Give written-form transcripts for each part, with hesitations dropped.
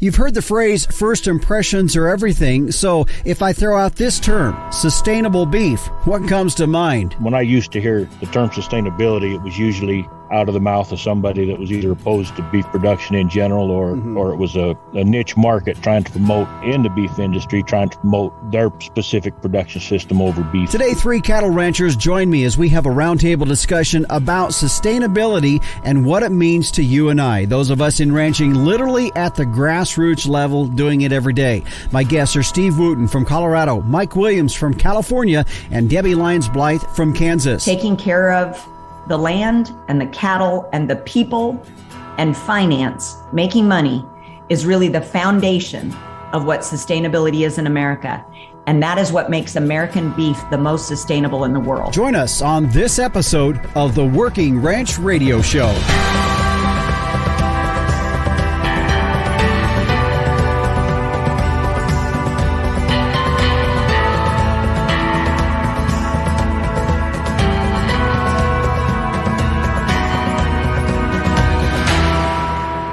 You've heard the phrase, first impressions are everything, so if I throw out this term, sustainable beef, what comes to mind? When I used to hear the term sustainability, it was usually out of the mouth of somebody that was either opposed to beef production in general or it was a niche market trying to promote in the beef industry, trying to promote their specific production system over beef. Today, three cattle ranchers join me as we have a roundtable discussion about sustainability and what it means to you and I, those of us in ranching literally at the grassroots level doing it every day. My guests are Steve Wooten from Colorado, Mike Williams from California, and Debbie Lyons-Blythe from Kansas. Taking care of the land and the cattle and the people and finance, making money, is really the foundation of what sustainability is in America. And that is what makes American beef the most sustainable in the world. Join us on this episode of the Working Ranch Radio Show.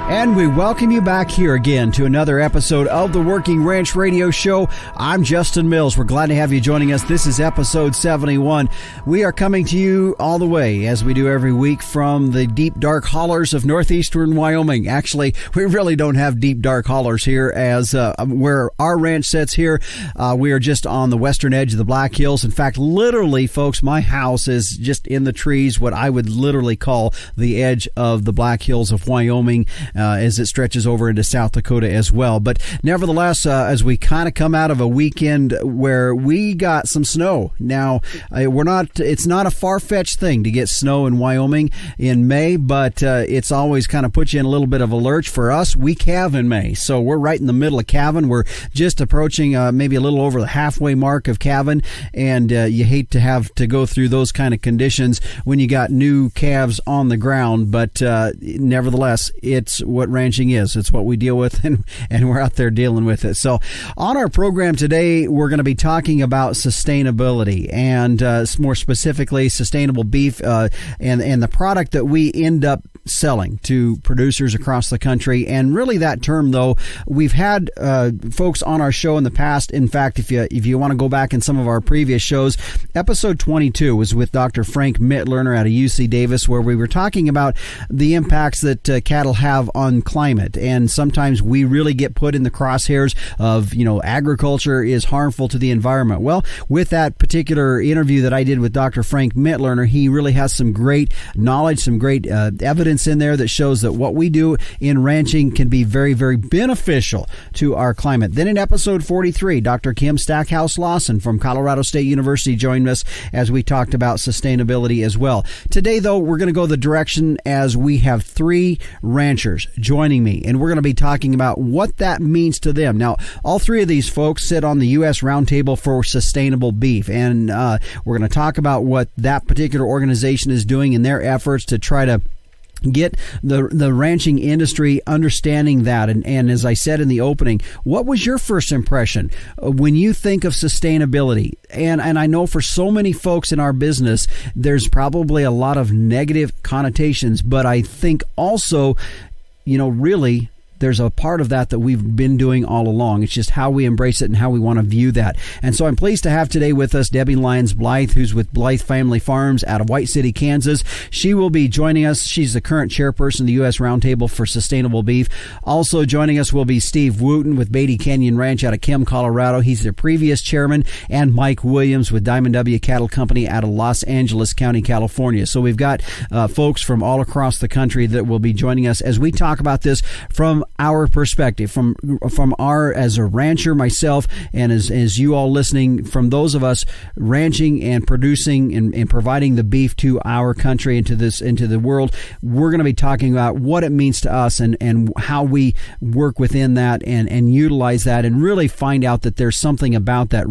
And we welcome you back here again to another episode of the Working Ranch Radio Show. I'm Justin Mills. We're glad to have you joining us. This is episode 71. We are coming to you all the way, as we do every week, from the deep, dark hollers of northeastern Wyoming. Actually, we really don't have deep, dark hollers here, as where our ranch sits here. We are just on the western edge of the Black Hills. In fact, literally, folks, my house is just in the trees, what I would literally call the edge of the Black Hills of Wyoming, as it stretches over into South Dakota as well. But nevertheless, as we kind of come out of a weekend where we got some snow. Now, it's not a far-fetched thing to get snow in Wyoming in May, but it's always kind of put you in a little bit of a lurch. For us, we calve in May, so we're right in the middle of calving. We're just approaching maybe a little over the halfway mark of calving, and you hate to have to go through those kind of conditions when you got new calves on the ground, but nevertheless, it's what ranching is. It's what we deal with, and we're out there dealing with it. So on our program today, we're going to be talking about sustainability and more specifically sustainable beef and the product that we end up selling to producers across the country. And really that term, though, we've had folks on our show in the past. In fact, if you want to go back in some of our previous shows, episode 22 was with Dr. Frank Mittlerner out of UC Davis, where we were talking about the impacts that cattle have on climate. And sometimes we really get put in the crosshairs of, agriculture is harmful to the environment. Well, with that particular interview that I did with Dr. Frank Mittlerner, he really has some great knowledge, some great evidence in there that shows that what we do in ranching can be very, very beneficial to our climate. Then in episode 43, Dr. Kim Stackhouse Lawson from Colorado State University joined us as we talked about sustainability as well. Today, though, we're going to go the direction as we have three ranchers joining me, and we're going to be talking about what that means to them. Now, all three of these folks sit on the U.S. Roundtable for Sustainable Beef, and we're going to talk about what that particular organization is doing in their efforts to try to get the ranching industry understanding that. And as I said in the opening, what was your first impression when you think of sustainability? And I know for so many folks in our business, there's probably a lot of negative connotations, but I think also, really, there's a part of that we've been doing all along. It's just how we embrace it and how we want to view that. And so I'm pleased to have today with us Debbie Lyons-Blythe, who's with Blythe Family Farms out of White City, Kansas. She will be joining us. She's the current chairperson of the U.S. Roundtable for Sustainable Beef. Also joining us will be Steve Wooten with Beatty Canyon Ranch out of Kim, Colorado. He's their previous chairman. And Mike Williams with Diamond W Cattle Company out of Los Angeles County, California. So we've got folks from all across the country that will be joining us as we talk about this from our perspective, from our, as a rancher myself, and as you all listening, from those of us ranching and producing and providing the beef to our country and into the world. We're going to be talking about what it means to us and how we work within that and utilize that and really find out that there's something about that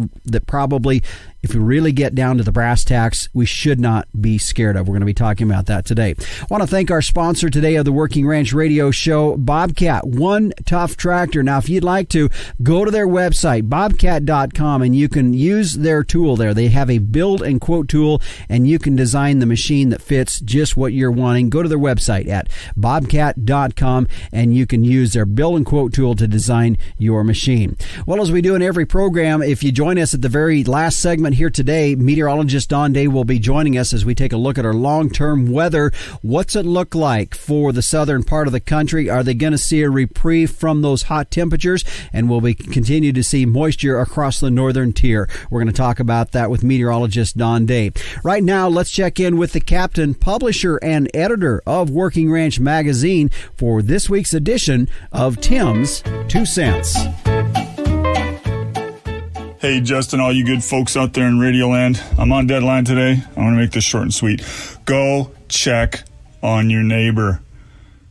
probably, if we really get down to the brass tacks, we should not be scared of. We're going to be talking about that today. I want to thank our sponsor today of the Working Ranch Radio Show, Bobcat, One Tough Tractor. Now, if you'd like to, go to their website, bobcat.com, and you can use their tool there. They have a build and quote tool, and you can design the machine that fits just what you're wanting. Go to their website at bobcat.com, and you can use their build and quote tool to design your machine. Well, as we do in every program, if you join us at the very last segment here today, meteorologist Don Day will be joining us as we take a look at our long-term weather. What's it look like for the southern part of the country? Are they going to see a reprieve from those hot temperatures? And will we continue to see moisture across the northern tier? We're going to talk about that with meteorologist Don Day. Right now, let's check in with the captain, publisher, and editor of Working Ranch Magazine for this week's edition of Tim's 2 Cents. Hey, Justin, all you good folks out there in Radio Land, I'm on deadline today. I want to make this short and sweet. Go check on your neighbor.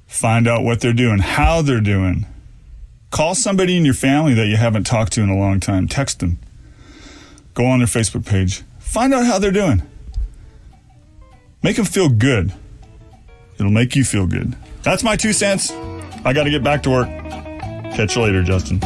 Find out what they're doing, how they're doing. Call somebody in your family that you haven't talked to in a long time. Text them. Go on their Facebook page. Find out how they're doing. Make them feel good. It'll make you feel good. That's my 2 cents. I got to get back to work. Catch you later, Justin.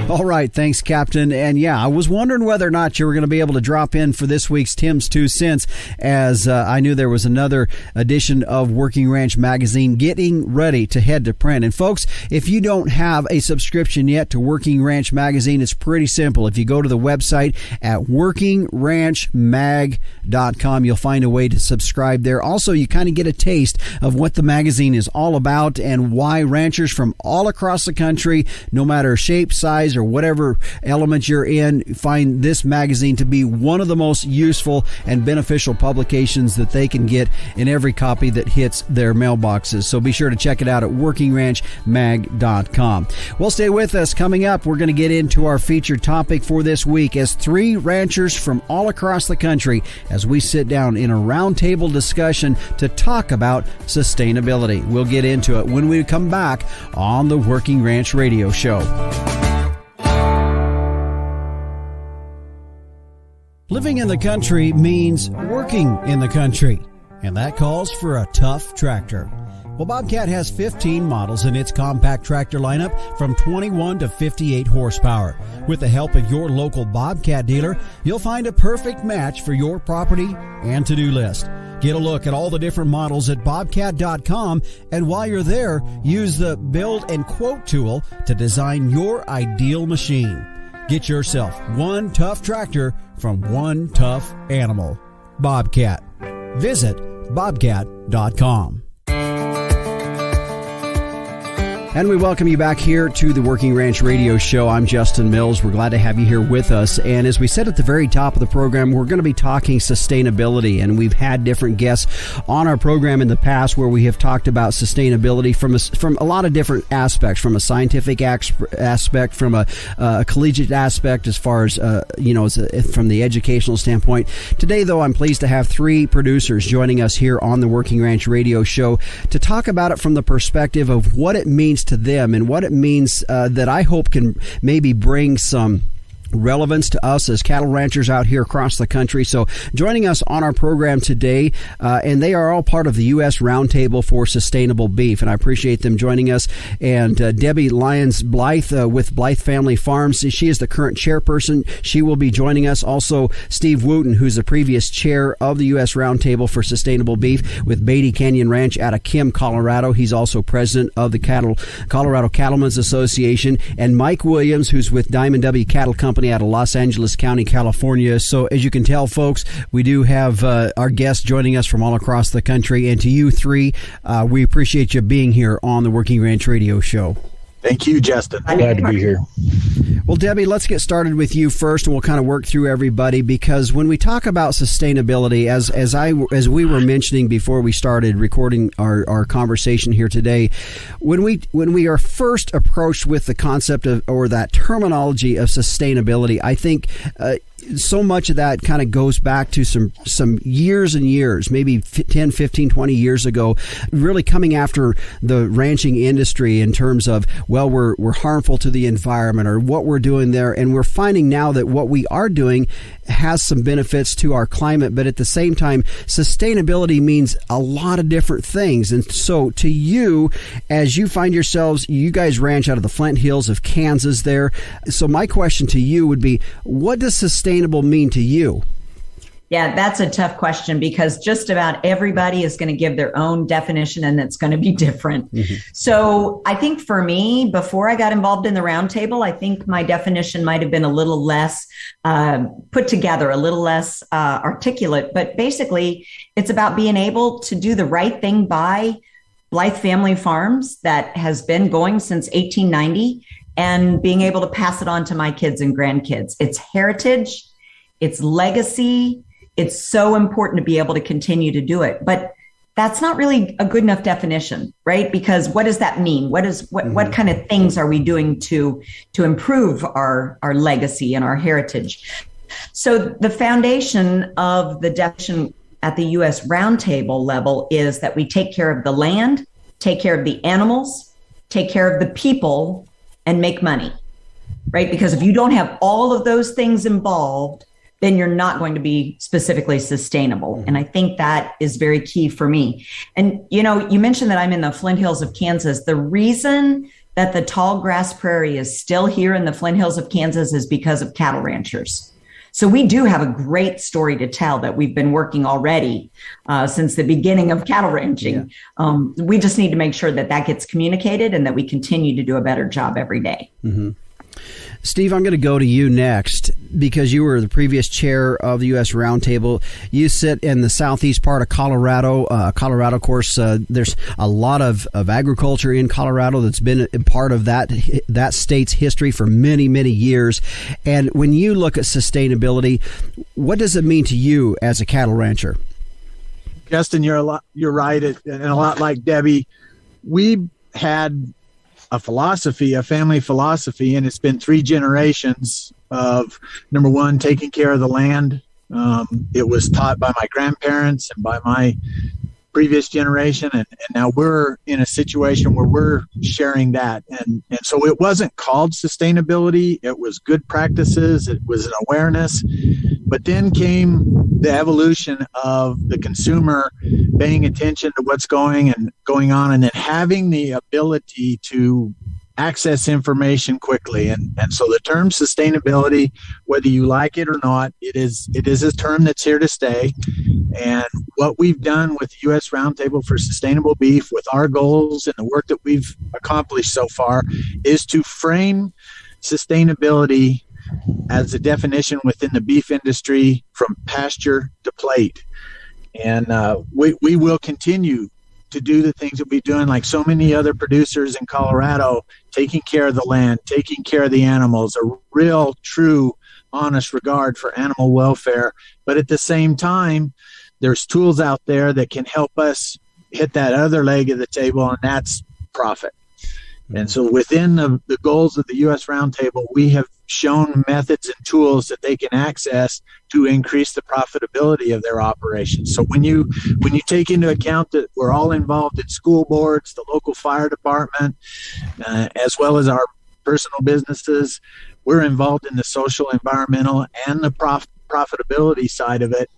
All right, thanks, Captain. And yeah, I was wondering whether or not you were going to be able to drop in for this week's Tim's 2 Cents, as I knew there was another edition of Working Ranch Magazine getting ready to head to print. And folks, if you don't have a subscription yet to Working Ranch Magazine, it's pretty simple. If you go to the website at workingranchmag.com, you'll find a way to subscribe there. Also, you kind of get a taste of what the magazine is all about and why ranchers from all across the country, no matter shape, size, or whatever element you're in, find this magazine to be one of the most useful and beneficial publications that they can get in every copy that hits their mailboxes. So be sure to check it out at workingranchmag.com. Well, stay with us. Coming up, we're going to get into our featured topic for this week as 3 ranchers from all across the country as we sit down in a roundtable discussion to talk about sustainability. We'll get into it when we come back on the Working Ranch Radio Show. Living in the country means working in the country, and that calls for a tough tractor. Well, Bobcat has 15 models in its compact tractor lineup from 21 to 58 horsepower. With the help of your local Bobcat dealer, you'll find a perfect match for your property and to-do list. Get a look at all the different models at bobcat.com, and while you're there, use the Build and Quote tool to design your ideal machine. Get yourself one tough tractor from one tough animal. Bobcat. Visit bobcat.com. And we welcome you back here to the Working Ranch Radio Show. I'm Justin Mills. We're glad to have you here with us. And as we said at the very top of the program, we're going to be talking sustainability. And we've had different guests on our program in the past where we have talked about sustainability from a lot of different aspects, from a scientific aspect, from a collegiate aspect, as far as, from the educational standpoint. Today, though, I'm pleased to have 3 producers joining us here on the Working Ranch Radio Show to talk about it from the perspective of what it means to them and what it means that I hope can maybe bring some relevance to us as cattle ranchers out here across the country. So joining us on our program today, and they are all part of the U.S. Roundtable for Sustainable Beef, and I appreciate them joining us. And Debbie Lyons-Blythe with Blythe Family Farms, she is the current chairperson. She will be joining us. Also, Steve Wooten, who's the previous chair of the U.S. Roundtable for Sustainable Beef with Beatty Canyon Ranch out of Kim, Colorado. He's also president of the Colorado Cattlemen's Association. And Mike Williams, who's with Diamond W Cattle Company out of Los Angeles County, California. So as you can tell, folks, we do have our guests joining us from all across the country. And to you 3, we appreciate you being here on the Working Ranch Radio Show. Thank you, Justin. Glad to be here. Well, Debbie, let's get started with you first, and we'll kind of work through everybody, because when we talk about sustainability, as we were mentioning before we started recording our conversation here today, when we are first approached with the concept of, or that terminology of sustainability, I think so much of that kind of goes back to some years and years, maybe 10, 15, 20 years ago, really coming after the ranching industry in terms of, well, we're harmful to the environment or what we're doing there. And we're finding now that what we are doing has some benefits to our climate, but at the same time, sustainability means a lot of different things. And so to you, as you find yourselves, you guys ranch out of the Flint Hills of Kansas there. So my question to you would be, what does sustainable mean to you? Yeah, that's a tough question because just about everybody is going to give their own definition and it's going to be different. Mm-hmm. So I think for me, before I got involved in the roundtable, I think my definition might have been a little less put together, a little less articulate. But basically, it's about being able to do the right thing by Blythe Family Farms that has been going since 1890 and being able to pass it on to my kids and grandkids. It's heritage, it's legacy. It's so important to be able to continue to do it. But that's not really a good enough definition, right? Because what does that mean? What kind of things are we doing to improve our legacy and our heritage? So the foundation of the definition at the U.S. roundtable level is that we take care of the land, take care of the animals, take care of the people, and make money, right? Because if you don't have all of those things involved, then you're not going to be specifically sustainable. And I think that is very key for me. And, you know, you mentioned that I'm in the Flint Hills of Kansas. The reason that the tall grass prairie is still here in the Flint Hills of Kansas is because of cattle ranchers. So we do have a great story to tell that we've been working already since the beginning of cattle ranching. Yeah. We just need to make sure that that gets communicated and that we continue to do a better job every day. Mm-hmm. Steve, I'm going to go to you next because you were the previous chair of the U.S. Roundtable. You sit in the southeast part of Colorado. Colorado, of course, there's a lot of agriculture in Colorado that's been a part of that state's history for many, many years. And when you look at sustainability, what does it mean to you as a cattle rancher? Justin, you're right, and a lot like Debbie. We had a family philosophy, and it's been 3 generations of, number one, taking care of the land. It was taught by my grandparents and by my previous generation, and now we're in a situation where we're sharing that. And so it wasn't called sustainability. It was good practices. It was an awareness. But then came the evolution of the consumer paying attention to what's going on, and then having the ability to access information quickly. And so the term sustainability, whether you like it or not, it is a term that's here to stay. And what we've done with the U.S. Roundtable for Sustainable Beef, with our goals and the work that we've accomplished so far, is to frame sustainability as a definition within the beef industry from pasture to plate. And we will continue to do the things that we're doing, like so many other producers in Colorado, taking care of the land, taking care of the animals, a real, true, honest regard for animal welfare. But at the same time, there's tools out there that can help us hit that other leg of the table, and that's profit. And so within the goals of the U.S. Roundtable, we have shown methods and tools that they can access to increase the profitability of their operations. So when you take into account that we're all involved in school boards, the local fire department, as well as our personal businesses, we're involved in the social, environmental, and the profitability side of it.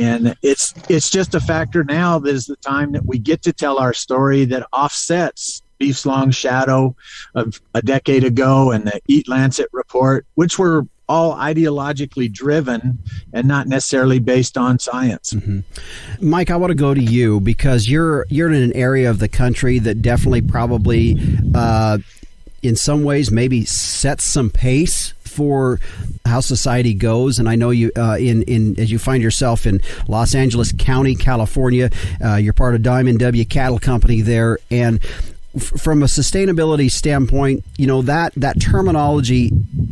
And it's just a factor now that is the time that we get to tell our story that offsets Beef's long shadow of a decade ago and the Eat Lancet report, which were all ideologically driven and not necessarily based on science. Mm-hmm. Mike, I want to go to you because you're in an area of the country that definitely probably in some ways maybe sets some pace for how society goes. And I know you as you find yourself in Los Angeles County, California, you're part of Diamond W Cattle Company there. And from a sustainability standpoint, you know, that terminology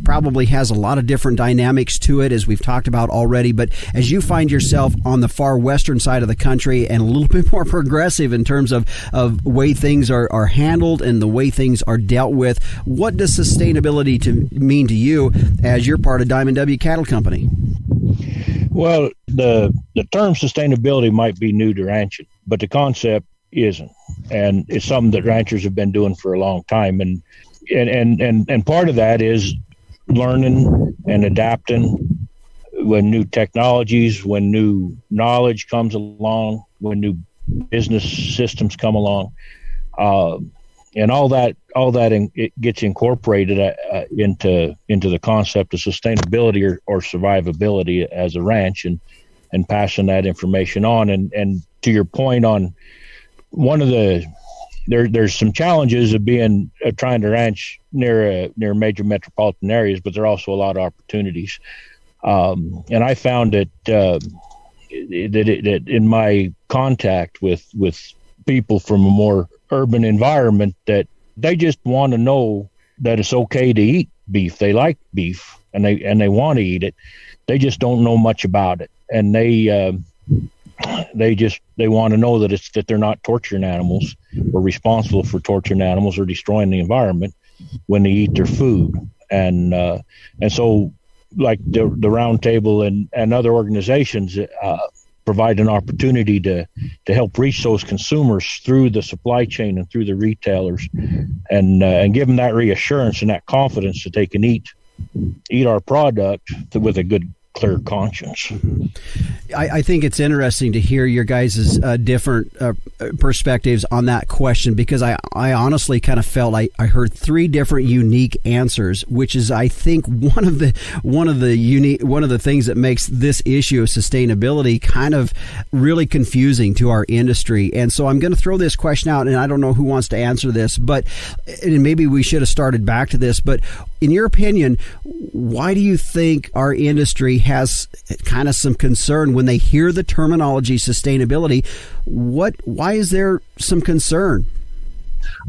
probably has a lot of different dynamics to it, as we've talked about already. But as you find yourself on the far western side of the country and a little bit more progressive in terms of way things are handled and the way things are dealt with, what does sustainability mean to you as you're part of Diamond W Cattle Company? Well, the term sustainability might be new to ranching, but the concept isn't, and it's something that ranchers have been doing for a long time, and part of that is learning and adapting when new technologies, when new knowledge comes along, when new business systems come along, and all that it gets incorporated into the concept of sustainability or survivability as a ranch, and passing that information on. And to your point on one of there's some challenges of trying to ranch near major metropolitan areas, but there are also a lot of opportunities. And I found that in my contact with people from a more urban environment, that they just want to know that it's okay to eat beef. They like beef and they want to eat it. They just don't know much about it, and they want to know that they're not torturing animals or responsible for torturing animals or destroying the environment when they eat their food. And so, like the roundtable and other organizations provide an opportunity to help reach those consumers through the supply chain and through the retailers, and give them that reassurance and that confidence that they can eat our product with a good, clear conscience. Mm-hmm. I think it's interesting to hear your guys' different perspectives on that question, because I honestly kind of felt I heard three different unique answers, which is, I think, one of the things that makes this issue of sustainability kind of really confusing to our industry. And so I'm going to throw this question out, and I don't know who wants to answer this, but and maybe we should have started back to this, but in your opinion, why do you think our industry has kind of some concern when they hear the terminology sustainability? Why is there some concern?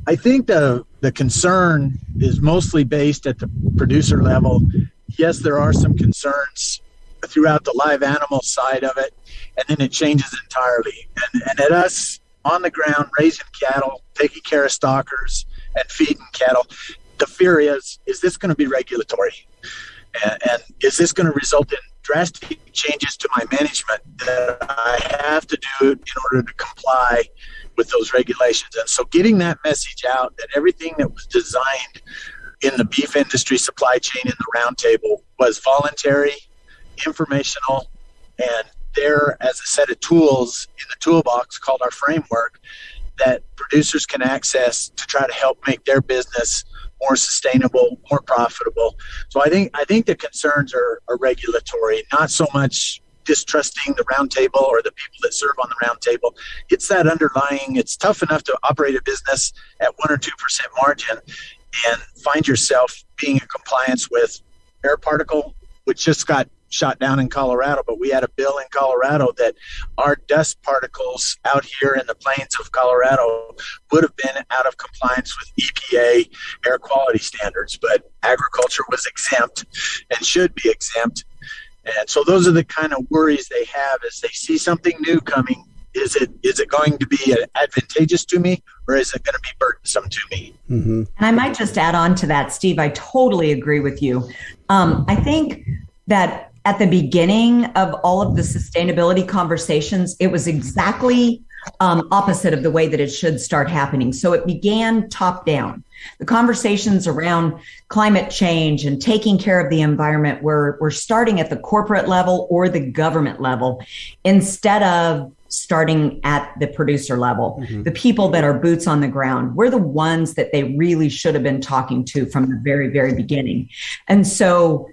I think the concern is mostly based at the producer level. Yes, there are some concerns throughout the live animal side of it, and then it changes entirely. And at us on the ground, raising cattle, taking care of stockers and feeding cattle, the fear is this going to be regulatory? And is this going to result in drastic changes to my management that I have to do in order to comply with those regulations? And so getting that message out that everything that was designed in the beef industry supply chain in the roundtable was voluntary, informational, and there as a set of tools in the toolbox called our framework that producers can access to try to help make their business more sustainable, more profitable. So I think the concerns are regulatory, not so much distrusting the roundtable or the people that serve on the roundtable. It's that underlying, it's tough enough to operate a business at 1 or 2% margin and find yourself being in compliance with air particle, which just got shot down in Colorado, but we had a bill in Colorado that our dust particles out here in the plains of Colorado would have been out of compliance with EPA air quality standards, but agriculture was exempt and should be exempt. And so those are the kind of worries they have as they see something new coming. Is it going to be advantageous to me, or is it going to be burdensome to me? Mm-hmm. And I might just add on to that, Steve. I totally agree with you. I think that at the beginning of all of the sustainability conversations, it was exactly opposite of the way that it should start happening. So it began top down. The conversations around climate change and taking care of the environment were starting at the corporate level or the government level instead of starting at the producer level. Mm-hmm. The people that are boots on the ground, we're the ones that they really should have been talking to from the very, very beginning. And so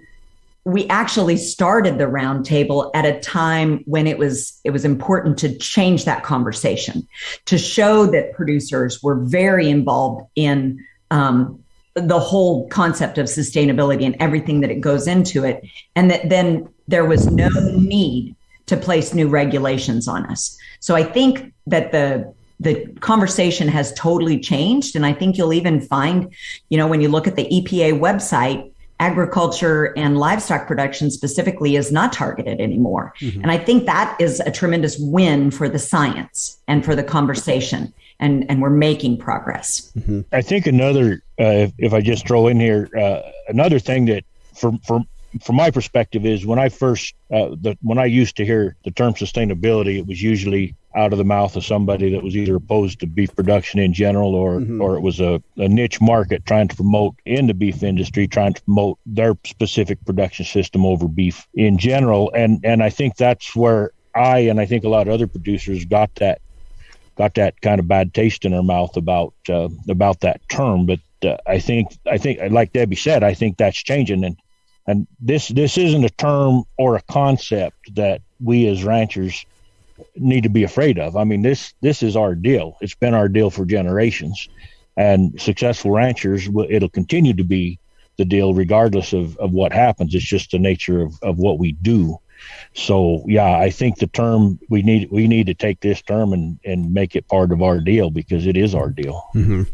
we actually started the roundtable at a time when it was important to change that conversation, to show that producers were very involved in the whole concept of sustainability and everything that it goes into it, and that then there was no need to place new regulations on us. So I think that the conversation has totally changed, and I think you'll even find, when you look at the EPA website, agriculture and livestock production specifically is not targeted anymore. Mm-hmm. And I think that is a tremendous win for the science and for the conversation. And we're making progress. Mm-hmm. I think another, if I just throw in here, another thing that from my perspective is when I first, when I used to hear the term sustainability, it was usually out of the mouth of somebody that was either opposed to beef production in general or it was a niche market trying to promote in the beef industry, trying to promote their specific production system over beef in general. And I think that's where I think a lot of other producers got that kind of bad taste in our mouth about that term. But I think like Debbie said, I think that's changing. And this isn't a term or a concept that we as ranchers need to be afraid of. I mean, this is our deal. It's been our deal for generations, and successful ranchers, it'll continue to be the deal regardless of what happens. It's just the nature of what we do. So yeah, I think the term we need to take this term and make it part of our deal because it is our deal. Mm-hmm.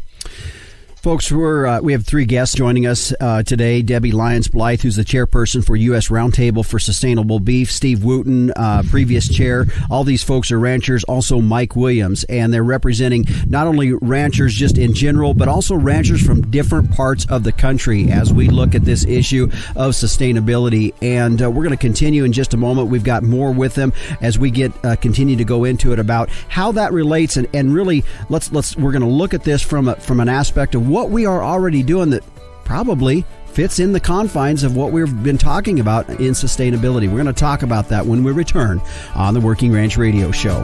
Folks, we have three guests joining us today. Debbie Lyons-Blythe, who's the chairperson for U.S. Roundtable for Sustainable Beef. Steve Wooten, previous chair. All these folks are ranchers. Also Mike Williams, and they're representing not only ranchers just in general, but also ranchers from different parts of the country as we look at this issue of sustainability. And we're going to continue in just a moment. We've got more with them as we continue to go into it about how that relates. And really, we're going to look at this from an aspect of what we are already doing that probably fits in the confines of what we've been talking about in sustainability. We're going to talk about that when we return on the Working Ranch Radio Show.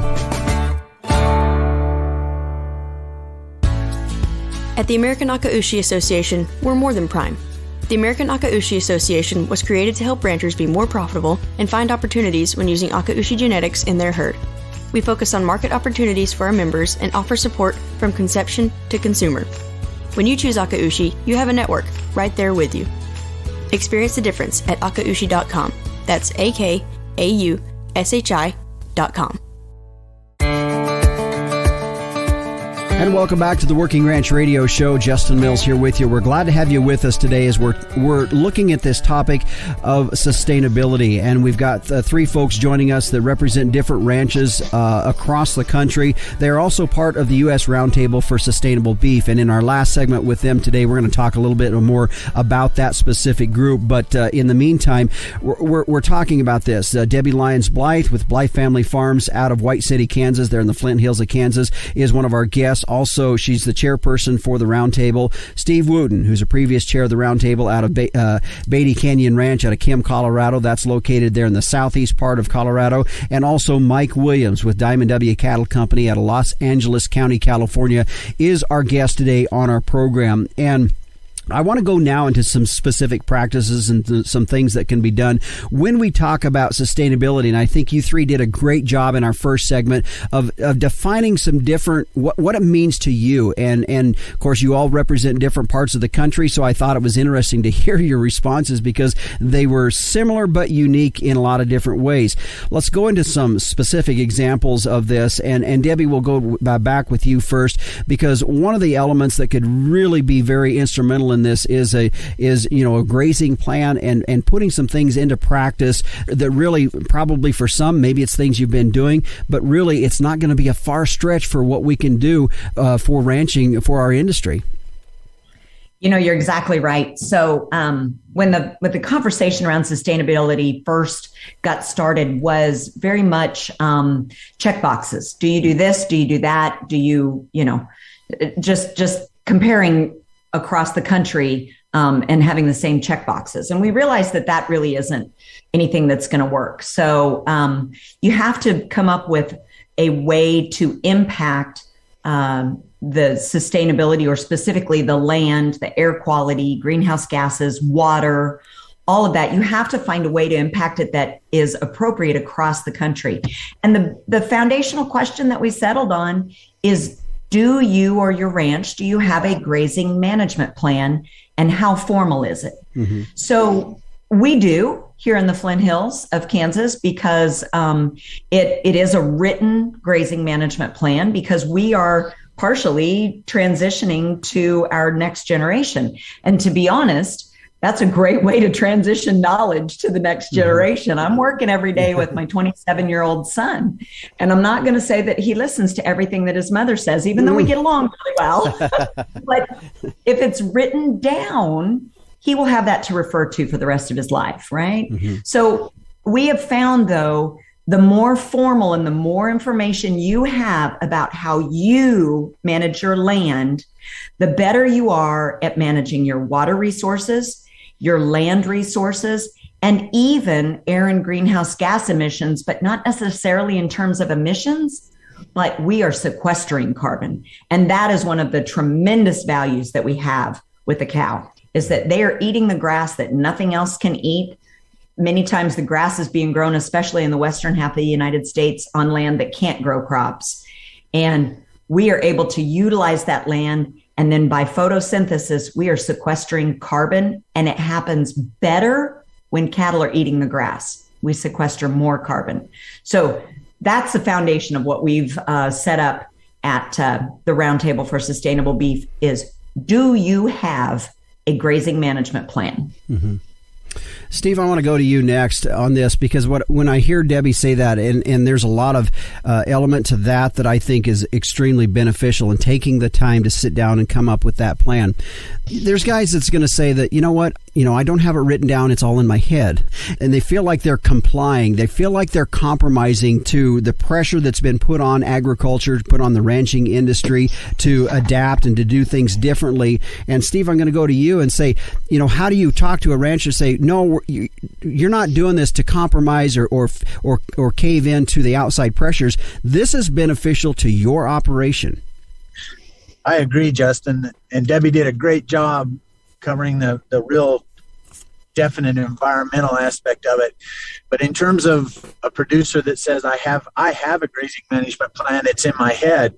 At the American Akaushi Association, we're more than prime. The American Akaushi Association was created to help ranchers be more profitable and find opportunities when using Akaushi genetics in their herd. We focus on market opportunities for our members and offer support from conception to consumer. When you choose Akaushi, you have a network right there with you. Experience the difference at akaushi.com. That's AKAUSHI.com. And welcome back to the Working Ranch Radio Show. Justin Mills here with you. We're glad to have you with us today as we're looking at this topic of sustainability. And we've got three folks joining us that represent different ranches across the country. They're also part of the U.S. Roundtable for Sustainable Beef. And in our last segment with them today, we're going to talk a little bit more about that specific group. But in the meantime, we're talking about this. Debbie Lyons-Blythe with Blythe Family Farms out of White City, Kansas. They're in the Flint Hills of Kansas, is one of our guests. Also, she's the chairperson for the Roundtable. Steve Wooten, who's a previous chair of the Roundtable out of Beatty Canyon Ranch out of Kim, Colorado. That's located there in the southeast part of Colorado. And also Mike Williams with Diamond W Cattle Company out of Los Angeles County, California, is our guest today on our program. And I want to go now into some specific practices and some things that can be done when we talk about sustainability. And I think you three did a great job in our first segment of defining some different, what it means to you. And of course, you all represent different parts of the country. So I thought it was interesting to hear your responses because they were similar but unique in a lot of different ways. Let's go into some specific examples of this. And Debbie, we'll go back with you first, because one of the elements that could really be very instrumental in this is a grazing plan and putting some things into practice that really, probably for some, maybe it's things you've been doing, but really it's not going to be a far stretch for what we can do for ranching, for our industry. You're exactly right. So when the conversation around sustainability first got started was very much check boxes. Do you do this? Do you do that? Do you, just comparing across the country and having the same check boxes. And we realized that really isn't anything that's going to work. So you have to come up with a way to impact the sustainability, or specifically the land, the air quality, greenhouse gases, water, all of that. You have to find a way to impact it that is appropriate across the country. And the foundational question that we settled on is, do you or your ranch, do you have a grazing management plan, and how formal is it? Mm-hmm. So we do here in the Flint Hills of Kansas, because it is a written grazing management plan, because we are partially transitioning to our next generation. And to be honest, that's a great way to transition knowledge to the next generation. I'm working every day with my 27-year-old son, and I'm not going to say that he listens to everything that his mother says, even though we get along really well. But if it's written down, he will have that to refer to for the rest of his life, right? So we have found, though, the more formal and the more information you have about how you manage your land, the better you are at managing your water resources, your land resources, and even air and greenhouse gas emissions, but not necessarily in terms of emissions, but we are sequestering carbon. And that is one of the tremendous values that we have with the cow, is that they are eating the grass that nothing else can eat. Many times the grass is being grown, especially in the western half of the United States, on land that can't grow crops. And we are able to utilize that land. And then by photosynthesis, we are sequestering carbon, and it happens better when cattle are eating the grass. We sequester more carbon. So that's the foundation of what we've set up at the Roundtable for Sustainable Beef is, do you have a grazing management plan? Steve, I want to go to you next on this, because when I hear Debbie say that, and there's a lot of element to that I think is extremely beneficial in taking the time to sit down and come up with that plan. There's guys that's going to say that, you know what, I don't have it written down. It's all in my head. And they feel like they're complying. They feel like they're compromising to the pressure that's been put on agriculture, put on the ranching industry to adapt and to do things differently. And Steve, I'm going to go to you and say, how do you talk to a rancher and say, no, you're not doing this to compromise or cave into the outside pressures. This is beneficial to your operation. I agree, Justin. And Debbie did a great job covering the real definite environmental aspect of it. But in terms of a producer that says, I have a grazing management plan, it's in my head,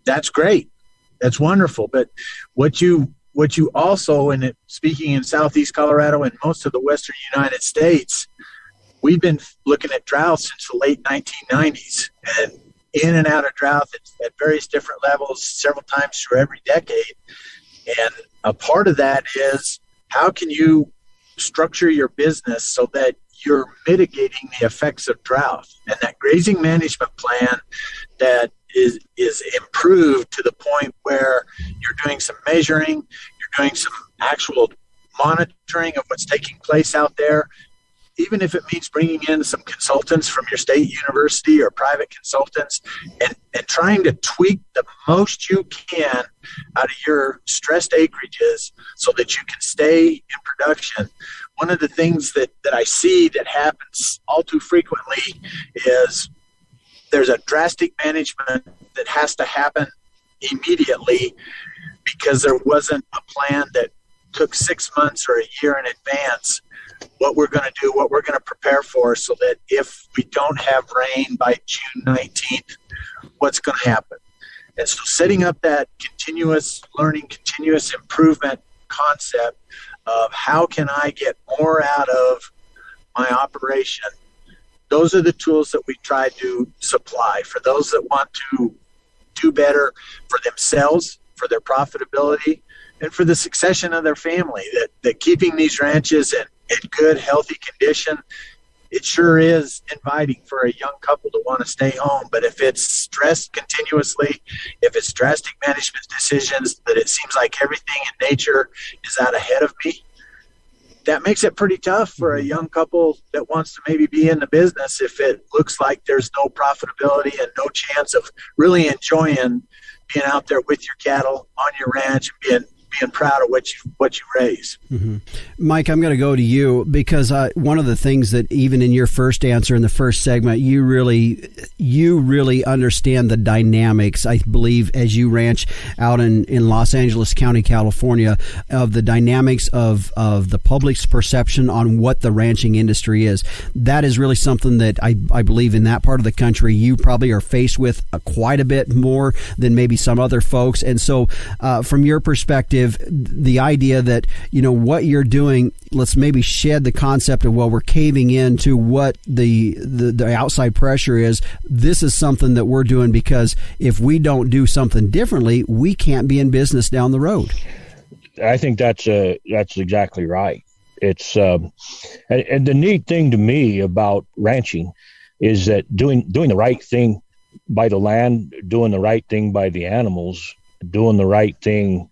that's great. That's wonderful. But what you also, and speaking in Southeast Colorado and most of the Western United States, we've been looking at drought since the late 1990s, and in and out of drought at various different levels several times through every decade. And a part of that is, how can you structure your business so that you're mitigating the effects of drought? And that grazing management plan that is improved to the point where you're doing some measuring, you're doing some actual monitoring of what's taking place out there, even if it means bringing in some consultants from your state university or private consultants and trying to tweak the most you can out of your stressed acreages so that you can stay in production. One of the things that I see that happens all too frequently is there's a drastic management that has to happen immediately because there wasn't a plan that took 6 months or a year in advance what we're going to do, what we're going to prepare for, so that if we don't have rain by June 19th, what's going to happen. And so setting up that continuous learning, continuous improvement concept of how can I get more out of my operation, those are the tools that we try to supply for those that want to do better for themselves, for their profitability, and for the succession of their family, that keeping these ranches in good, healthy condition, it sure is inviting for a young couple to want to stay home. But if it's stressed continuously, if it's drastic management decisions, that it seems like everything in nature is out ahead of me, that makes it pretty tough for a young couple that wants to maybe be in the business if it looks like there's no profitability and no chance of really enjoying being out there with your cattle on your ranch and being proud of what you raise. Mm-hmm. Mike, I'm going to go to you because one of the things that even in your first answer in the first segment, you really understand the dynamics, I believe, as you ranch out in Los Angeles County, California, of the dynamics of the public's perception on what the ranching industry is. That is really something that I believe in that part of the country you probably are faced with quite a bit more than maybe some other folks. And so from your perspective, the idea that, what you're doing, let's maybe shed the concept of, well, we're caving into what the outside pressure is. This is something that we're doing because if we don't do something differently, we can't be in business down the road. I think that's exactly right. It's and the neat thing to me about ranching is that doing the right thing by the land, doing the right thing by the animals, doing the right thing,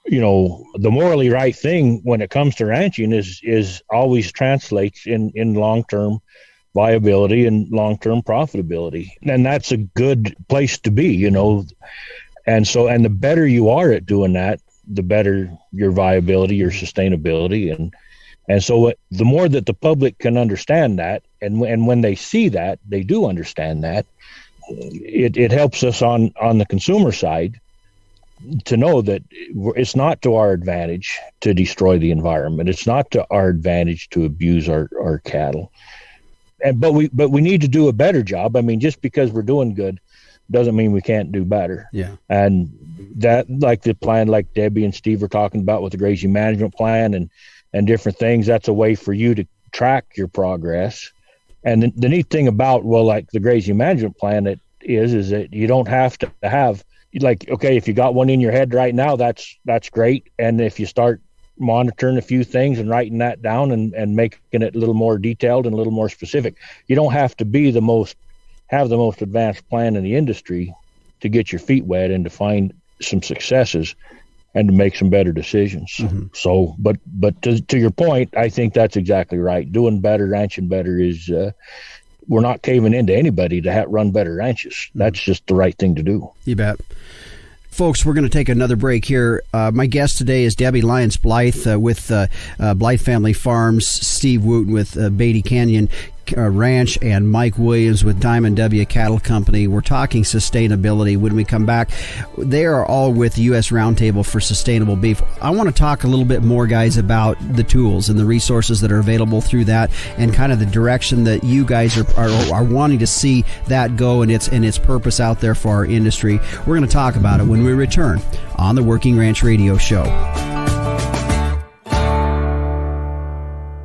the morally right thing when it comes to ranching is always translates in long-term viability and long-term profitability. And that's a good place to be, and the better you are at doing that, the better your viability, your sustainability. And so the more that the public can understand that, and when they see that, they do understand that, it helps us on the consumer side to know that it's not to our advantage to destroy the environment. It's not to our advantage to abuse our cattle. But we need to do a better job. I mean, just because we're doing good doesn't mean we can't do better. Yeah. And that, like the plan, like Debbie and Steve were talking about with the grazing management plan and different things, that's a way for you to track your progress. And the neat thing about, like the grazing management plan is that you don't have to have, like, okay, if you got one in your head right now, that's great. And if you start monitoring a few things and writing that down and making it a little more detailed and a little more specific, you don't have to have the most advanced plan in the industry to get your feet wet and to find some successes and to make some better decisions. Mm-hmm. So, but to your point, I think that's exactly right. Doing better, ranching better is, we're not caving into anybody to run better ranches. Mm-hmm. That's just the right thing to do. You bet. Folks, we're going to take another break here. My guest today is Debbie Lyons-Blythe with Blythe Family Farms, Steve Wooten with Beatty Canyon Ranch, and Mike Williams with Diamond W Cattle Company. We're talking sustainability. When we come back, they are all with the U.S. Roundtable for Sustainable Beef. I want to talk a little bit more, guys, about the tools and the resources that are available through that, and kind of the direction that you guys are wanting to see that go and its purpose out there for our industry. We're going to talk about it when we return on the Working Ranch Radio Show.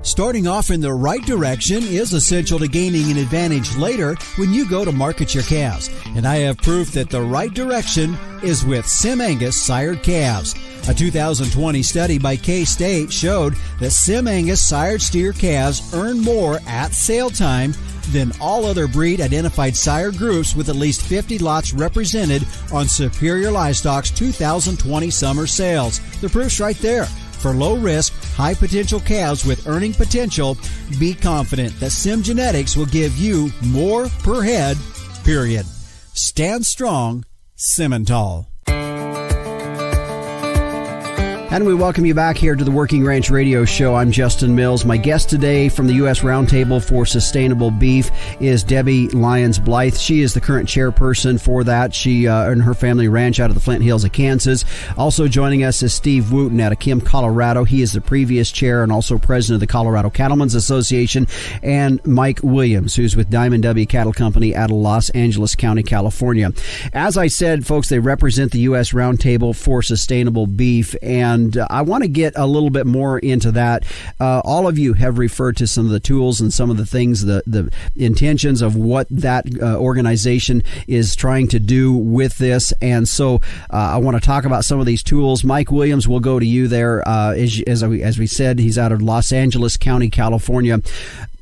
Starting off in the right direction is essential to gaining an advantage later when you go to market your calves. And I have proof that the right direction is with Sim Angus sired calves. A 2020 study by K-State showed that Sim Angus sired steer calves earn more at sale time than all other breed identified sire groups, with at least 50 lots represented on Superior Livestock's 2020 summer sales. The proof's right there. For low-risk, high-potential calves with earning potential, be confident that Sim Genetics will give you more per head, period. Stand strong, Simmental. And we welcome you back here to the Working Ranch Radio Show. I'm Justin Mills. My guest today from the U.S. Roundtable for Sustainable Beef is Debbie Lyons-Blythe. She is the current chairperson for that. She and her family ranch out of the Flint Hills of Kansas. Also joining us is Steve Wooten out of Kim, Colorado. He is the previous chair and also president of the Colorado Cattlemen's Association. And Mike Williams, who's with Diamond W Cattle Company out of Los Angeles County, California. As I said, folks, they represent the U.S. Roundtable for Sustainable Beef, and I want to get a little bit more into that. All of you have referred to some of the tools and some of the things, the intentions of what that organization is trying to do with this. And so I want to talk about some of these tools. Mike Williams, will go to you there. As we said, he's out of Los Angeles County, California.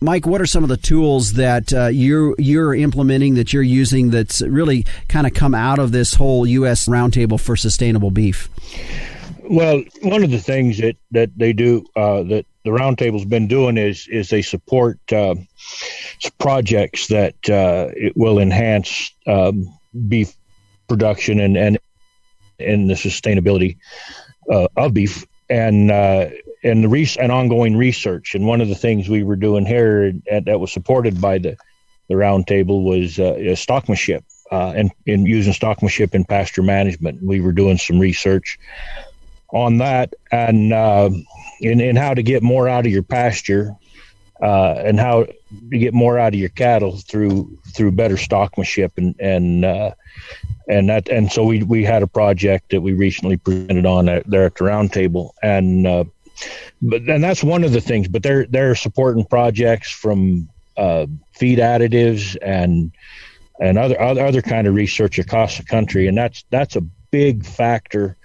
Mike, what are some of the tools that you're implementing, that you're using, that's really kind of come out of this whole U.S. Roundtable for Sustainable Beef? Well, one of the things that they do, that the Roundtable's been doing, is they support projects that it will enhance beef production and the sustainability of beef and ongoing research. And one of the things we were doing here that was supported by the Roundtable was stockmanship and using stockmanship in pasture management. We were doing some research on that and in how to get more out of your pasture and how to get more out of your cattle through better stockmanship and so we had a project that we recently presented on there at the Roundtable, and that's one of the things. But they're supporting projects from feed additives and other kind of research across the country, and that's a big factor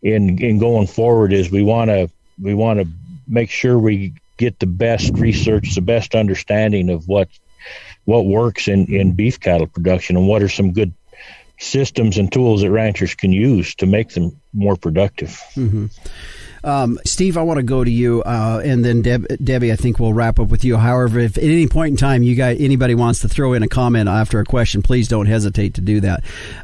in going forward. Is we want to make sure we get the best research, the best understanding of what works in beef cattle production, and what are some good systems and tools that ranchers can use to make them more productive. Mm-hmm. Steve, I want to go to you, and then Debbie, I think we'll wrap up with you. However, if at any point in time anybody wants to throw in a comment after a question, please don't hesitate to do that.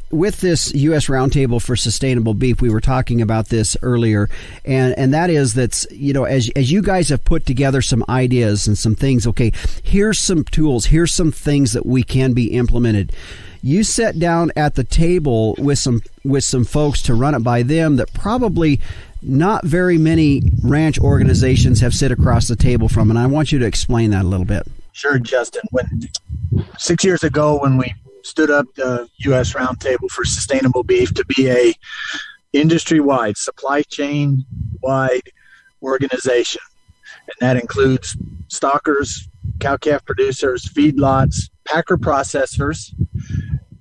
With this U.S. Roundtable for Sustainable Beef, we were talking about this earlier, and that is that's, as you guys have put together some ideas and some things, okay, here's some tools, here's some things that we can be implemented. You sat down at the table with some folks to run it by them that probably not very many ranch organizations have sit across the table from, and I want you to explain that a little bit. Sure, Justin. 6 years ago, when we stood up the U.S. Roundtable for Sustainable Beef to be a industry-wide, supply chain-wide organization, and that includes stockers, cow-calf producers, feedlots, packer processors,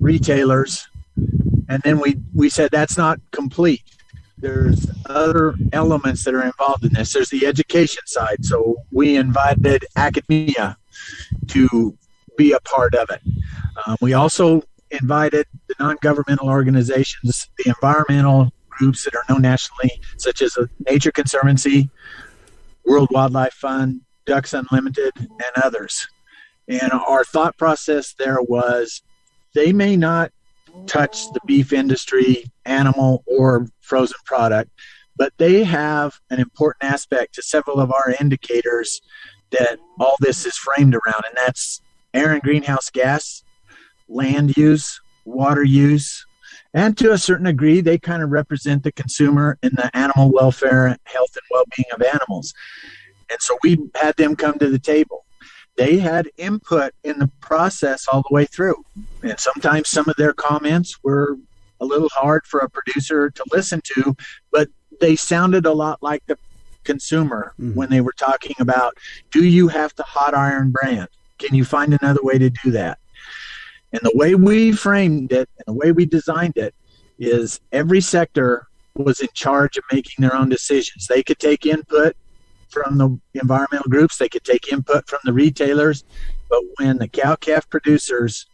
retailers, and then we said that's not complete. There's other elements that are involved in this. There's the education side. So we invited academia to be a part of it. We also invited the non-governmental organizations, the environmental groups that are known nationally, such as Nature Conservancy, World Wildlife Fund, Ducks Unlimited, and others. And our thought process there was they may not touch the beef industry, animal or frozen product, but they have an important aspect to several of our indicators that all this is framed around, and that's air and greenhouse gas, land use, water use, and to a certain degree, they kind of represent the consumer and the animal welfare, health, and well-being of animals. And so we had them come to the table. They had input in the process all the way through. And sometimes some of their comments were a little hard for a producer to listen to, but they sounded a lot like the consumer when they were talking about, do you have to hot iron brand? Can you find another way to do that? And the way we framed it and the way we designed it is every sector was in charge of making their own decisions. They could take input from the environmental groups, they could take input from the retailers, but when the cow-calf producers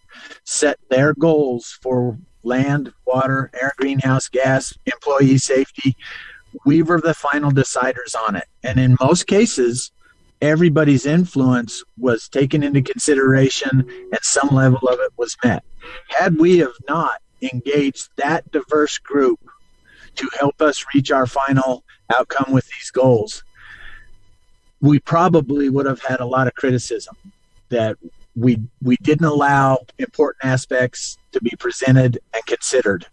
set their goals for land, water, air, greenhouse gas, employee safety, we were the final deciders on it. And in most cases, everybody's influence was taken into consideration and some level of it was met. Had we have not engaged that diverse group to help us reach our final outcome with these goals, we probably would have had a lot of criticism that we didn't allow important aspects to be presented and considered.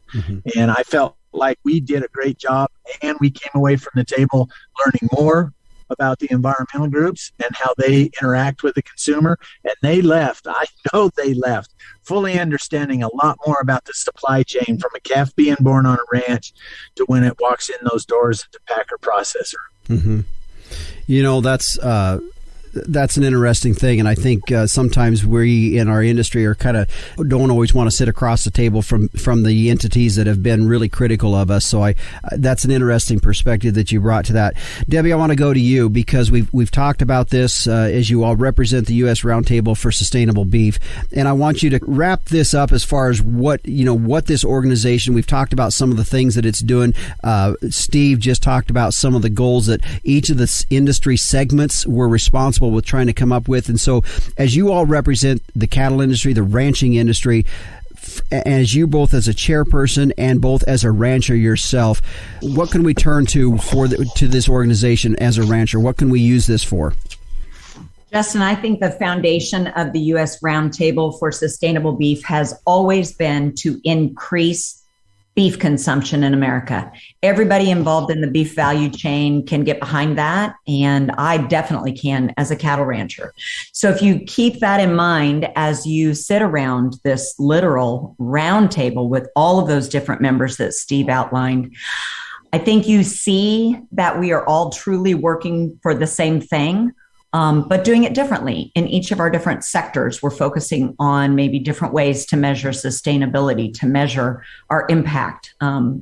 And I felt like we did a great job, and we came away from the table learning more about the environmental groups and how they interact with the consumer. And they left, I know they left, fully understanding a lot more about the supply chain from a calf being born on a ranch to when it walks in those doors at the packer processor. That's an interesting thing, and I think sometimes we in our industry are kind of don't always want to sit across the table from the entities that have been really critical of us. So that's an interesting perspective that you brought to that. Debbie, I want to go to you because we've talked about this as you all represent the U.S. Roundtable for Sustainable Beef, and I want you to wrap this up as far as what this organization. We've talked about some of the things that it's doing. Steve just talked about some of the goals that each of the industry segments were responsible with trying to come up with. And so as you all represent the cattle industry, the ranching industry, as you both as a chairperson and both as a rancher yourself, what can we turn to to this organization as a rancher? What can we use this for? Justin, I think the foundation of the U.S. Roundtable for Sustainable Beef has always been to increase beef consumption in America. Everybody involved in the beef value chain can get behind that, and I definitely can as a cattle rancher. So if you keep that in mind as you sit around this literal round table with all of those different members that Steve outlined, I think you see that we are all truly working for the same thing, but doing it differently. In each of our different sectors, we're focusing on maybe different ways to measure sustainability, to measure our impact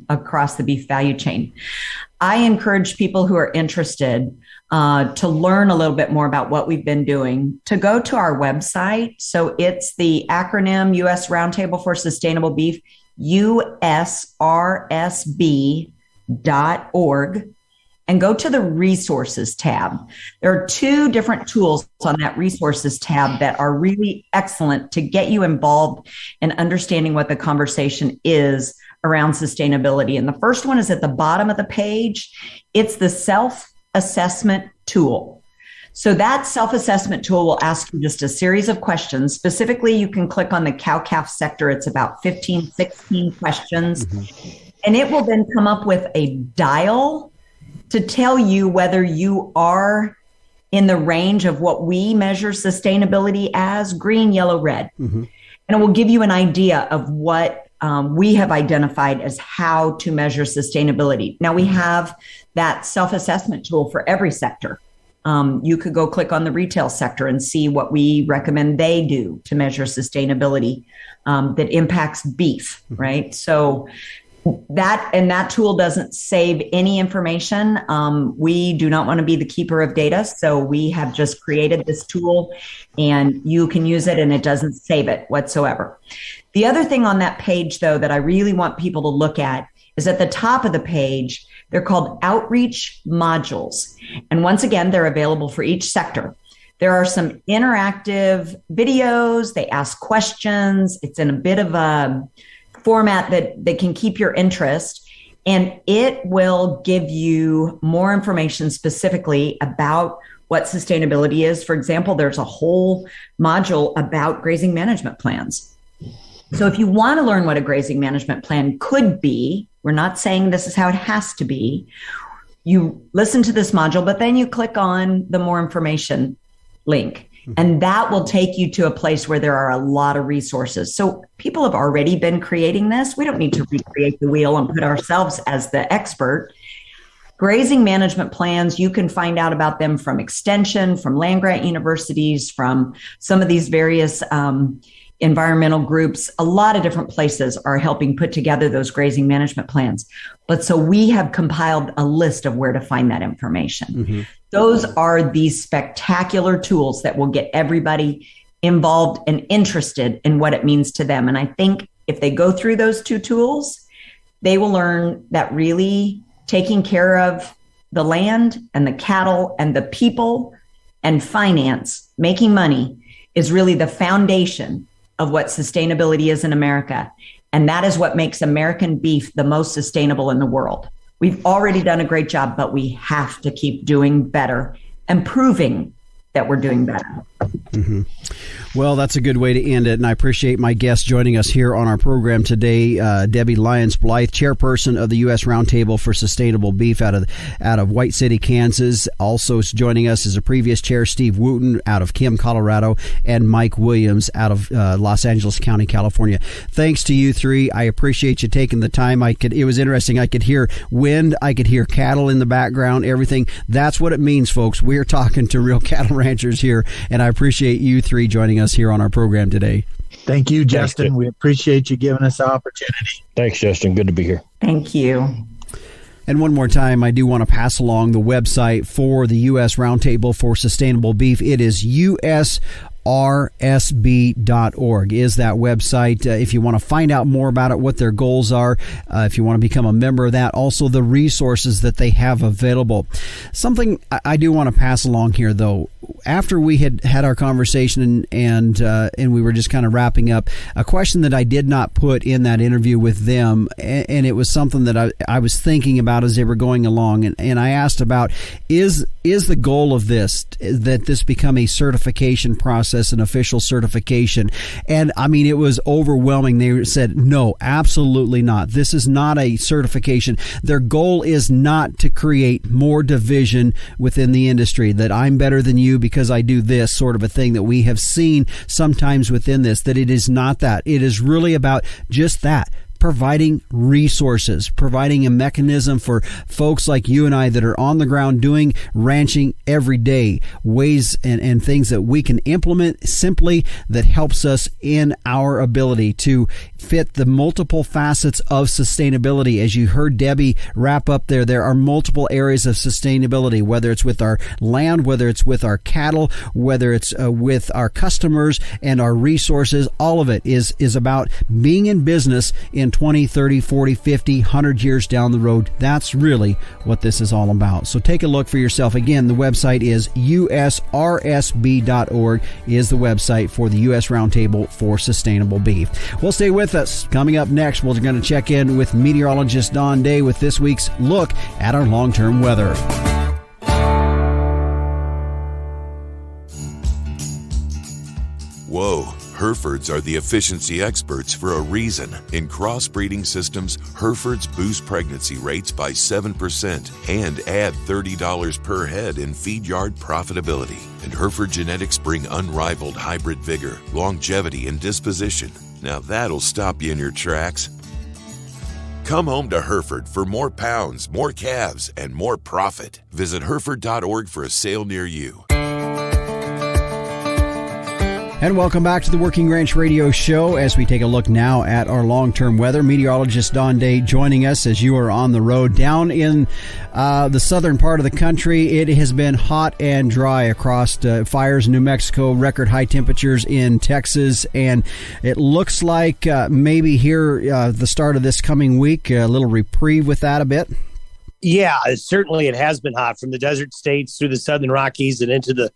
across the beef value chain. I encourage people who are interested to learn a little bit more about what we've been doing, to go to our website. So it's the acronym U.S. Roundtable for Sustainable Beef, usrsb.org, and go to the resources tab. There are 2 different tools on that resources tab that are really excellent to get you involved in understanding what the conversation is around sustainability. And the first one is at the bottom of the page. It's the self-assessment tool. So that self-assessment tool will ask you just a series of questions. Specifically, you can click on the cow-calf sector. It's about 15, 16 questions. And it will then come up with a dial to tell you whether you are in the range of what we measure sustainability as, green, yellow, red. And it will give you an idea of what we have identified as how to measure sustainability. Now, we have that self-assessment tool for every sector. You could go click on the retail sector and see what we recommend they do to measure sustainability that impacts beef, right? So that tool doesn't save any information. We do not want to be the keeper of data. So we have just created this tool and you can use it and it doesn't save it whatsoever. The other thing on that page, though, that I really want people to look at is at the top of the page, they're called outreach modules. And once again, they're available for each sector. There are some interactive videos. They ask questions. It's in a bit of a format that can keep your interest, and it will give you more information specifically about what sustainability is. For example, there's a whole module about grazing management plans. So if you want to learn what a grazing management plan could be, we're not saying this is how it has to be, you listen to this module, but then you click on the more information link. And that will take you to a place where there are a lot of resources. So people have already been creating this. We don't need to recreate the wheel and put ourselves as the expert. Grazing management plans, you can find out about them from Extension, from land-grant universities, from some of these various environmental groups. A lot of different places are helping put together those grazing management plans. But so we have compiled a list of where to find that information. Those are these spectacular tools that will get everybody involved and interested in what it means to them. And I think if they go through those 2 tools, they will learn that really taking care of the land and the cattle and the people and finance, making money, is really the foundation of what sustainability is in America. And that is what makes American beef the most sustainable in the world. We've already done a great job, but we have to keep doing better and proving that we're doing better. Well, that's a good way to end it, and I appreciate my guest joining us here on our program today, Debbie Lyons-Blythe, chairperson of the U.S. Roundtable for Sustainable Beef out of White City, Kansas. Also joining us is a previous chair, Steve Wooten, out of Kim, Colorado, and Mike Williams out of Los Angeles County, California. Thanks to you 3. I appreciate you taking the time. It was interesting. I could hear wind. I could hear cattle in the background, everything. That's what it means, folks. We're talking to real cattle ranchers here, and I appreciate you 3 joining us here on our program today. Thank you, Justin. Thanks. We appreciate you giving us the opportunity. Thanks, Justin. Good to be here. Thank you. And one more time, I do want to pass along the website for the U.S. Roundtable for Sustainable Beef. It is usrsb.org is that website. If you want to find out more about it, what their goals are, if you want to become a member of that, also the resources that they have available. Something I do want to pass along here, though, after we had our conversation and we were just kind of wrapping up, a question that I did not put in that interview with them, and it was something that I was thinking about as they were going along, and I asked about, is the goal of this, that this become a certification process, an official certification? And I mean, it was overwhelming. They said, no, absolutely not. This is not a certification. Their goal is not to create more division within the industry, that I'm better than you because I do this sort of a thing that we have seen sometimes within this, that it is not that. It is really about just that, providing resources, providing a mechanism for folks like you and I that are on the ground doing ranching every day, ways and things that we can implement simply that helps us in our ability to fit the multiple facets of sustainability. As you heard Debbie wrap up there are multiple areas of sustainability, whether it's with our land, whether it's with our cattle, whether it's with our customers and our resources. All of it is about being in business in 20, 30, 40, 50, 100 years down the road. That's really what this is all about. So take a look for yourself. Again, the website is usrsb.org is the website for the U.S. Roundtable for Sustainable Beef. Well, stay with us. Coming up next, we're going to check in with meteorologist Don Day with this week's look at our long-term weather. Whoa, Herefords are the efficiency experts for a reason. In crossbreeding systems, Herefords boost pregnancy rates by 7% and add $30 per head in feed yard profitability. And Hereford genetics bring unrivaled hybrid vigor, longevity, and disposition. Now that'll stop you in your tracks. Come home to Hereford for more pounds, more calves, and more profit. Visit Hereford.org for a sale near you. And welcome back to the Working Ranch Radio Show as we take a look now at our long-term weather. Meteorologist Don Day joining us as you are on the road. Down in the southern part of the country, it has been hot and dry across fires in New Mexico, record high temperatures in Texas, and it looks like maybe here the start of this coming week, a little reprieve with that a bit. Yeah, certainly it has been hot from the desert states through the southern Rockies and into the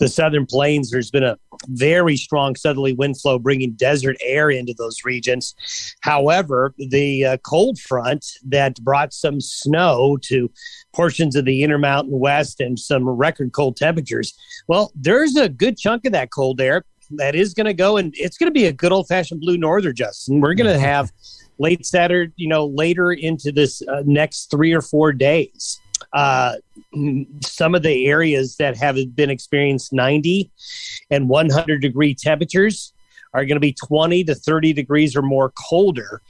southern plains. There's been a very strong southerly wind flow bringing desert air into those regions. However, the cold front that brought some snow to portions of the Intermountain West and some record cold temperatures, well, there's a good chunk of that cold air that is going to go, and it's going to be a good old-fashioned blue norther, Justin. We're going to have late Saturday, later into this next 3 or 4 days. Some of the areas that have been experienced 90 and 100 degree temperatures are going to be 20 to 30 degrees or more colder,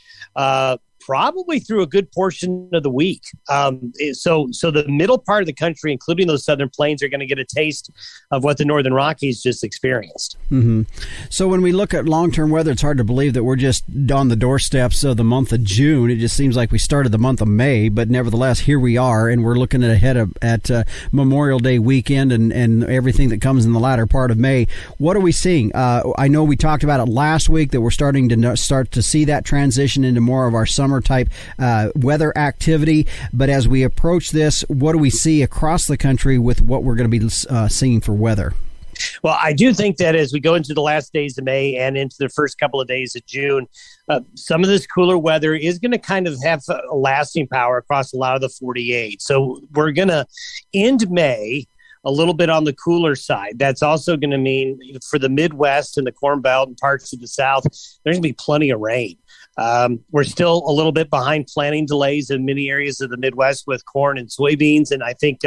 probably through a good portion of the week. So the middle part of the country, including those southern plains, are going to get a taste of what the northern Rockies just experienced. Mm-hmm. So when we look at long-term weather, it's hard to believe that we're just on the doorsteps of the month of June. It just seems like we started the month of May, but nevertheless, here we are, and we're looking at Memorial Day weekend and everything that comes in the latter part of May. What are we seeing? I know we talked about it last week that we're starting to see that transition into more of our summer type weather activity. But as we approach this, what do we see across the country with what we're going to be seeing for weather? Well, I do think that as we go into the last days of May and into the first couple of days of June, some of this cooler weather is going to kind of have a lasting power across a lot of the 48. So we're going to end May a little bit on the cooler side. That's also going to mean for the Midwest and the Corn Belt and parts of the South, there's going to be plenty of rain. We're still a little bit behind planting delays in many areas of the Midwest with corn and soybeans. And I think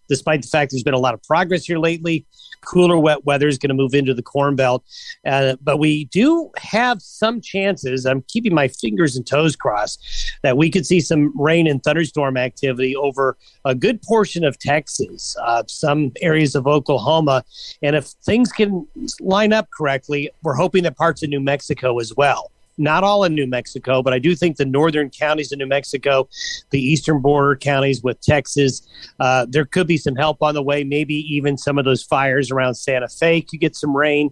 despite the fact there's been a lot of progress here lately, cooler, wet weather is going to move into the Corn Belt. But we do have some chances, I'm keeping my fingers and toes crossed, that we could see some rain and thunderstorm activity over a good portion of Texas, some areas of Oklahoma. And if things can line up correctly, we're hoping that parts of New Mexico as well. Not all in New Mexico, but I do think the northern counties of New Mexico, the eastern border counties with Texas, there could be some help on the way. Maybe even some of those fires around Santa Fe could get some rain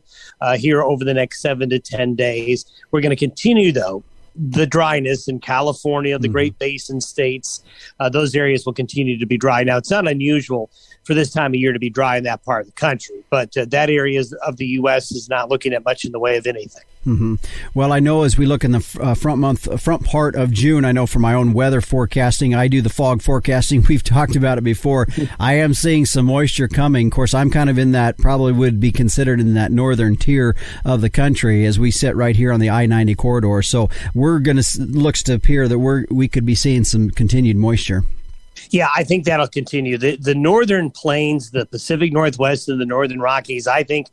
here over the next 7 to 10 days. We're going to continue, though, the dryness in California, the Great Basin states. Those areas will continue to be dry. Now, it's not unusual for this time of year to be dry in that part of the country, but that area of the U.S. is not looking at much in the way of anything. Mm-hmm. Well, I know as we look in the front part of June, I know for my own weather forecasting, I do the fog forecasting. We've talked about it before. I am seeing some moisture coming. Of course, I'm kind of in that, probably would be considered in that northern tier of the country as we sit right here on the I-90 corridor. So we're going to, looks to appear that we could be seeing some continued moisture. Yeah, I think that'll continue. The northern plains, the Pacific Northwest and the northern Rockies, I think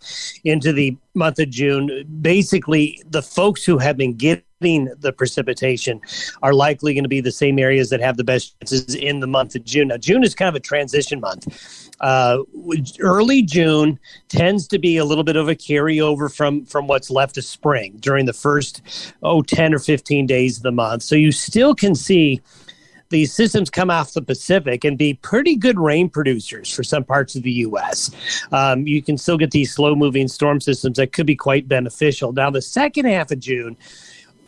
into the month of June, basically the folks who have been getting the precipitation are likely going to be the same areas that have the best chances in the month of June. Now, June is kind of a transition month. Early June tends to be a little bit of a carryover from what's left of spring during the first 10 or 15 days of the month. So you still can see these systems come off the Pacific and be pretty good rain producers for some parts of the U.S. You can still get these slow-moving storm systems that could be quite beneficial. Now, the second half of June,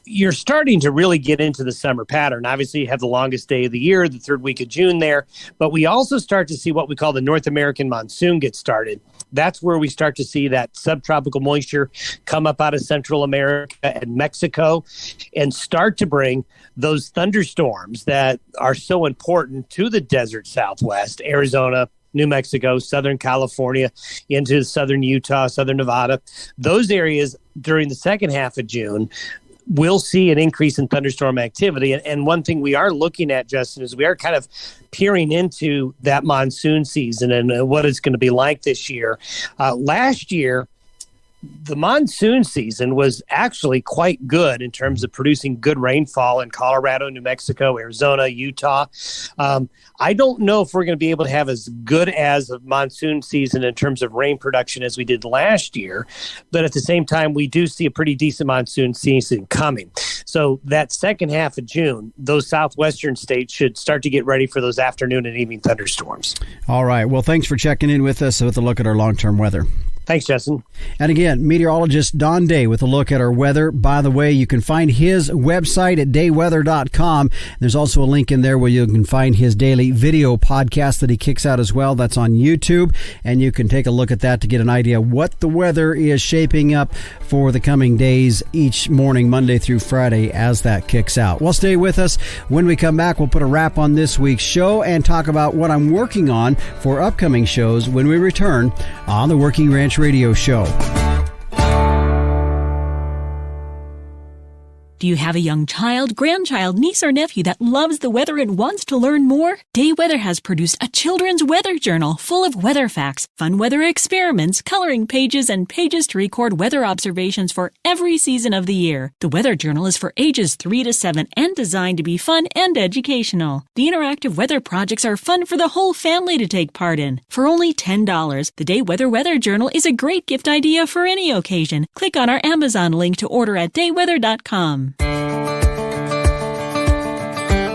you're starting to really get into the summer pattern. Obviously, you have the longest day of the year, the third week of June there, but we also start to see what we call the North American monsoon get started. That's where we start to see that subtropical moisture come up out of Central America and Mexico and start to bring those thunderstorms that are so important to the desert Southwest, Arizona, New Mexico, Southern California, into southern Utah, southern Nevada. Those areas during the second half of June we'll see an increase in thunderstorm activity. And one thing we are looking at, Justin, is we are kind of peering into that monsoon season and what it's going to be like this year. Last year, the monsoon season was actually quite good in terms of producing good rainfall in Colorado, New Mexico, Arizona, Utah. I don't know if we're going to be able to have as good as a monsoon season in terms of rain production as we did last year, but at the same time, we do see a pretty decent monsoon season coming. So that second half of June, those southwestern states should start to get ready for those afternoon and evening thunderstorms. All right. Well, thanks for checking in with us with a look at our long-term weather. Thanks, Justin. And again, meteorologist Don Day with a look at our weather. By the way, you can find his website at dayweather.com. There's also a link in there where you can find his daily video podcast that he kicks out as well. That's on YouTube, and you can take a look at that to get an idea of what the weather is shaping up for the coming days each morning, Monday through Friday, as that kicks out. Well, stay with us. When we come back, we'll put a wrap on this week's show and talk about what I'm working on for upcoming shows when we return on the Working Ranch Radio Show. Do you have a young child, grandchild, niece, or nephew that loves the weather and wants to learn more? Day Weather has produced a children's weather journal full of weather facts, fun weather experiments, coloring pages, and pages to record weather observations for every season of the year. The weather journal is for ages 3 to 7 and designed to be fun and educational. The interactive weather projects are fun for the whole family to take part in. For only $10, the Day Weather Journal is a great gift idea for any occasion. Click on our Amazon link to order at dayweather.com.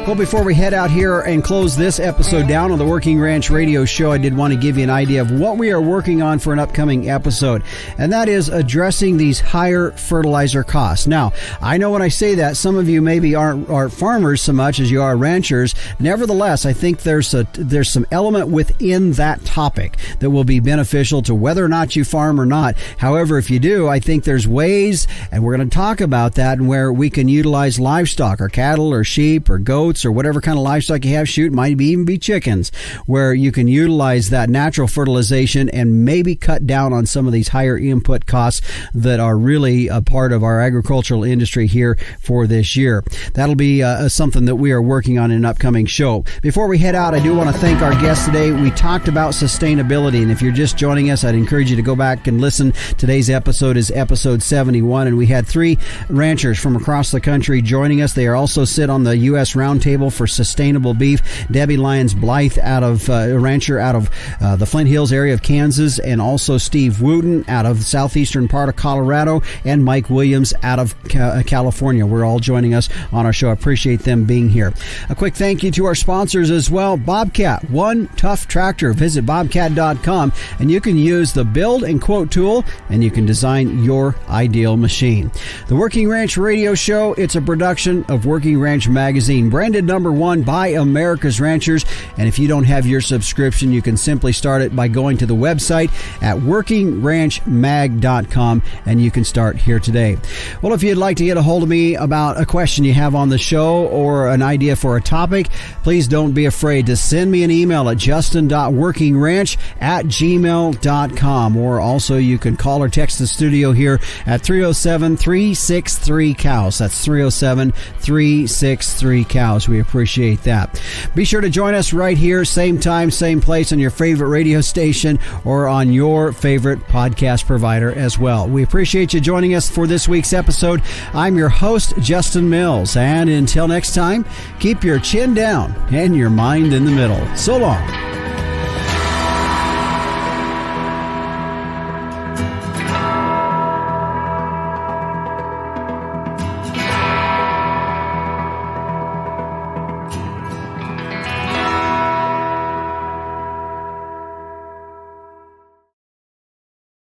Well, before we head out here and close this episode down on the Working Ranch Radio Show, I did want to give you an idea of what we are working on for an upcoming episode, and that is addressing these higher fertilizer costs. Now, I know when I say that, some of you maybe aren't farmers so much as you are ranchers. Nevertheless, I think there's some element within that topic that will be beneficial to whether or not you farm or not. However, if you do, I think there's ways, and we're going to talk about that, and where we can utilize livestock or cattle or sheep or goats or whatever kind of livestock you have, might even be chickens, where you can utilize that natural fertilization and maybe cut down on some of these higher input costs that are really a part of our agricultural industry here for this year. That'll be something that we are working on in an upcoming show. Before we head out, I do want to thank our guests today. We talked about sustainability, and if you're just joining us, I'd encourage you to go back and listen. Today's episode is episode 71, and we had 3 ranchers from across the country joining us. They are also sit on the U.S. Roundtable for Sustainable Beef. Debbie Lyons-Blythe, a rancher out of the Flint Hills area of Kansas, and also Steve Wooten out of the southeastern part of Colorado, and Mike Williams out of California. We're all joining us on our show. I appreciate them being here. A quick thank you to our sponsors as well. Bobcat, One Tough Tractor. Visit bobcat.com and you can use the build and quote tool and you can design your ideal machine. The Working Ranch Radio Show, it's a production of Working Ranch Magazine, branded number 1 by America's Ranchers. And if you don't have your subscription, you can simply start it by going to the website at workingranchmag.com and you can start here today. Well, if you'd like to get a hold of me about a question you have on the show or an idea for a topic, please don't be afraid to send me an email at justin.workingranch@gmail.com, or also you can call or text the studio here at 307-363-COWS. That's 307-363-COWS. We appreciate that. Be sure to join us right here, same time, same place on your favorite radio station or on your favorite podcast provider as well. We appreciate you joining us for this week's episode. I'm your host, Justin Mills, and until next time, keep your chin down and your mind in the middle. So long.